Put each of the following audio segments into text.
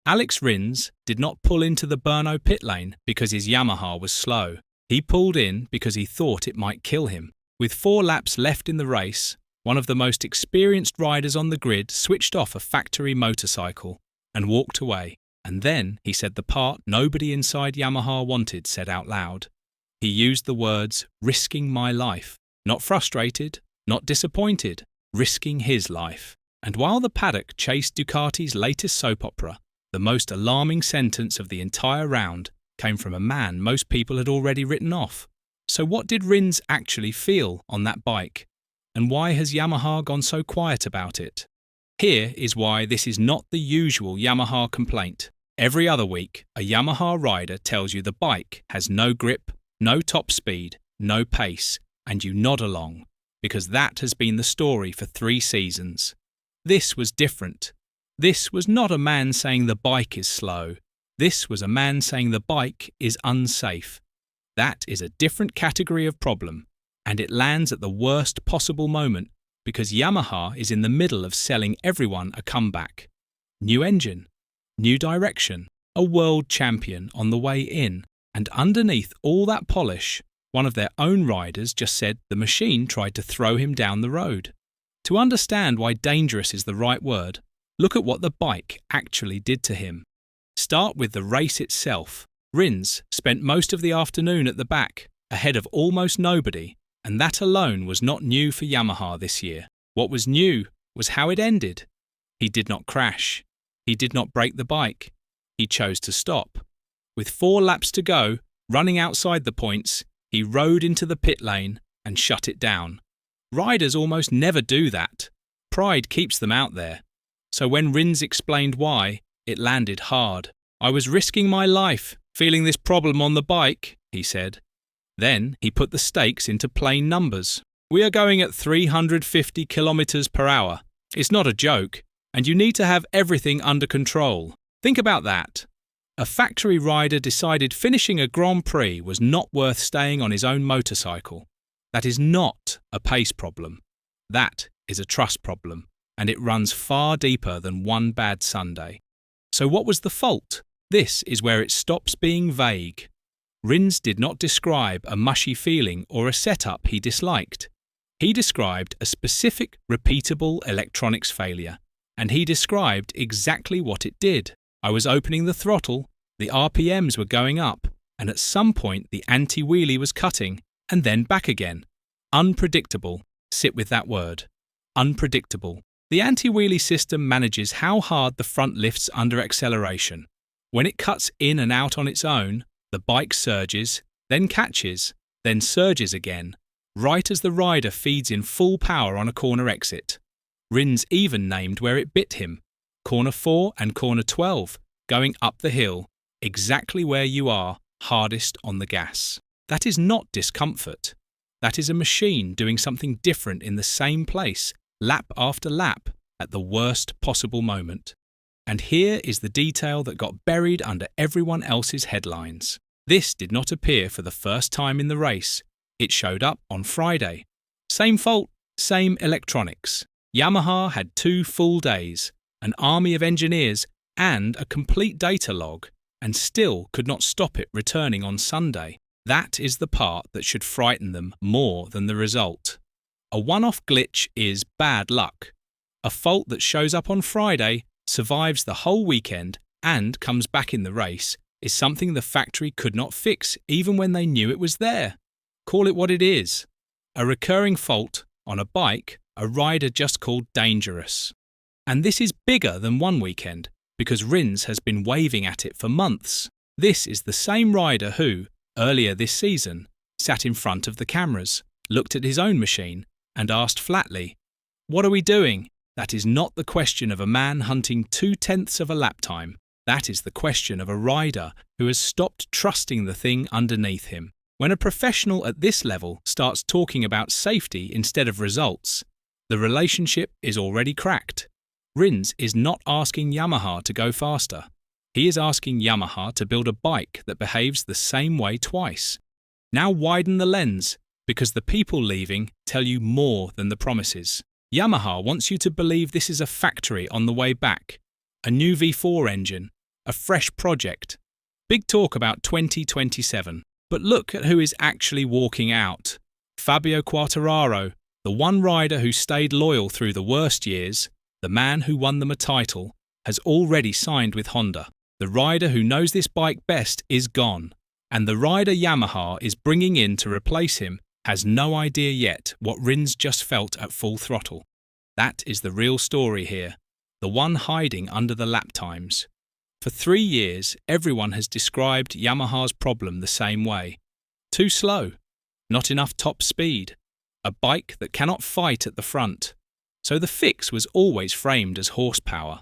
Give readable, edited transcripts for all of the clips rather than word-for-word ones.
Alex Rins did not pull into the Brno pit lane because his Yamaha was slow. He pulled in because he thought it might kill him. With 4 laps left in the race, one of the most experienced riders on the grid switched off a factory motorcycle and walked away. And then he said the part nobody inside Yamaha wanted said out loud. He used the words, risking my life. Not frustrated, not disappointed, risking his life. And while the paddock chased Ducati's latest soap opera, the most alarming sentence of the entire round came from a man most people had already written off. So what did Rins actually feel on that bike? And why has Yamaha gone so quiet about it? Here is why this is not the usual Yamaha complaint. Every other week, a Yamaha rider tells you the bike has no grip, no top speed, no pace, and you nod along, because that has been the story for 3 seasons. This was different. This was not a man saying the bike is slow. This was a man saying the bike is unsafe. That is a different category of problem, and it lands at the worst possible moment because Yamaha is in the middle of selling everyone a comeback. New engine, new direction, a world champion on the way in, and underneath all that polish, one of their own riders just said the machine tried to throw him down the road. To understand why dangerous is the right word, look at what the bike actually did to him. Start with the race itself. Rins spent most of the afternoon at the back, ahead of almost nobody, and that alone was not new for Yamaha this year. What was new was how it ended. He did not crash. He did not break the bike. He chose to stop. With 4 laps to go, running outside the points, he rode into the pit lane and shut it down. Riders almost never do that. Pride keeps them out there. So when Rins explained why, it landed hard. I was risking my life, feeling this problem on the bike, he said. Then he put the stakes into plain numbers. We are going at 350 kilometers per hour. It's not a joke, and you need to have everything under control. Think about that. A factory rider decided finishing a Grand Prix was not worth staying on his own motorcycle. That is not a pace problem. That is a trust problem, and it runs far deeper than one bad Sunday. So what was the fault? This is where it stops being vague. Rins did not describe a mushy feeling or a setup he disliked. He described a specific, repeatable electronics failure, and he described exactly what it did. I was opening the throttle, the RPMs were going up, and at some point the anti-wheelie was cutting, and then back again. Unpredictable. Sit with that word. Unpredictable. The anti-wheelie system manages how hard the front lifts under acceleration. When it cuts in and out on its own, the bike surges, then catches, then surges again, right as the rider feeds in full power on a corner exit. Rins even named where it bit him. Corner 4 and corner 12, going up the hill, exactly where you are, hardest on the gas. That is not discomfort. That is a machine doing something different in the same place, lap after lap, at the worst possible moment. And here is the detail that got buried under everyone else's headlines. This did not appear for the first time in the race. It showed up on Friday. Same fault, same electronics. Yamaha had 2 full days, an army of engineers, and a complete data log, and still could not stop it returning on Sunday. That is the part that should frighten them more than the result. A one-off glitch is bad luck. A fault that shows up on Friday, survives the whole weekend, and comes back in the race is something the factory could not fix even when they knew it was there. Call it what it is. A recurring fault on a bike a rider just called dangerous. And this is bigger than one weekend, because Rins has been waving at it for months. This is the same rider who, earlier this season, sat in front of the cameras, looked at his own machine, and asked flatly, "What are we doing?" That is not the question of a man hunting 2/10 of a lap time. That is the question of a rider who has stopped trusting the thing underneath him. When a professional at this level starts talking about safety instead of results, the relationship is already cracked. Rins is not asking Yamaha to go faster. He is asking Yamaha to build a bike that behaves the same way twice. Now widen the lens, because the people leaving tell you more than the promises. Yamaha wants you to believe this is a factory on the way back, a new V4 engine, a fresh project. Big talk about 2027. But look at who is actually walking out. Fabio Quartararo, the one rider who stayed loyal through the worst years, the man who won them a title, has already signed with Honda. The rider who knows this bike best is gone, and the rider Yamaha is bringing in to replace him has no idea yet what Rins just felt at full throttle. That is the real story here, the one hiding under the lap times. For 3 years, everyone has described Yamaha's problem the same way. Too slow, not enough top speed, a bike that cannot fight at the front. So the fix was always framed as horsepower.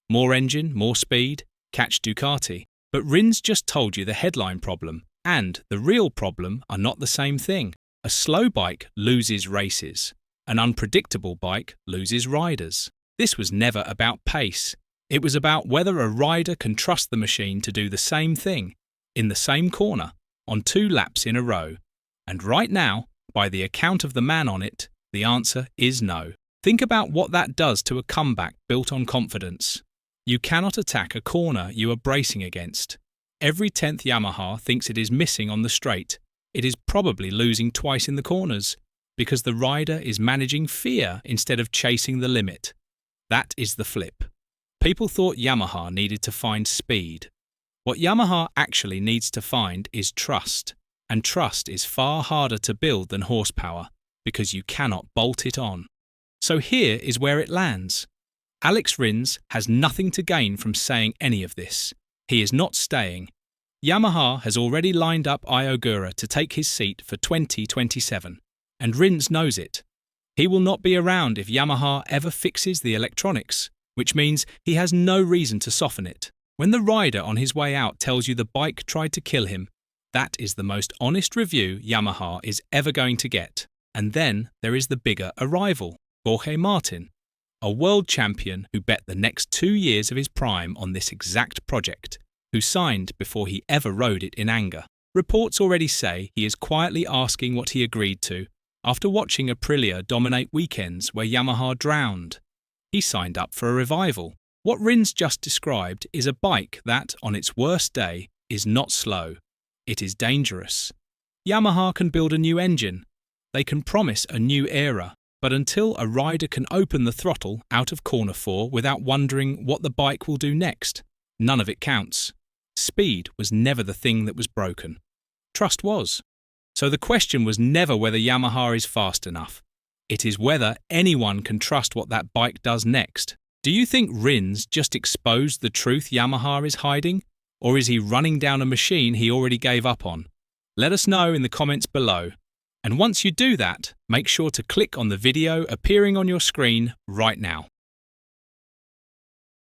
More engine, more speed, catch Ducati. But Rins just told you the headline problem and the real problem are not the same thing. A slow bike loses races. An unpredictable bike loses riders. This was never about pace. It was about whether a rider can trust the machine to do the same thing, in the same corner, on 2 laps in a row. And right now, by the account of the man on it, the answer is no. Think about what that does to a comeback built on confidence. You cannot attack a corner you are bracing against. Every 10th Yamaha thinks it is missing on the straight. It is probably losing twice in the corners, because the rider is managing fear instead of chasing the limit. That is the flip. People thought Yamaha needed to find speed. What Yamaha actually needs to find is trust, and trust is far harder to build than horsepower, because you cannot bolt it on. So here is where it lands. Alex Rins has nothing to gain from saying any of this. He is not staying. Yamaha has already lined up Ai Ogura to take his seat for 2027, and Rins knows it. He will not be around if Yamaha ever fixes the electronics, which means he has no reason to soften it. When the rider on his way out tells you the bike tried to kill him, that is the most honest review Yamaha is ever going to get. And then there is the bigger arrival, Jorge Martin, a world champion who bet the next 2 years of his prime on this exact project, who signed before he ever rode it in anger. Reports already say he is quietly asking what he agreed to after watching Aprilia dominate weekends where Yamaha drowned. He signed up for a revival. What Rins just described is a bike that, on its worst day, is not slow. It is dangerous. Yamaha can build a new engine. They can promise a new era. But until a rider can open the throttle out of corner 4 without wondering what the bike will do next, none of it counts. Speed was never the thing that was broken. Trust was. So the question was never whether Yamaha is fast enough. It is whether anyone can trust what that bike does next. Do you think Rins just exposed the truth Yamaha is hiding? Or is he running down a machine he already gave up on? Let us know in the comments below. And once you do that, make sure to click on the video appearing on your screen right now.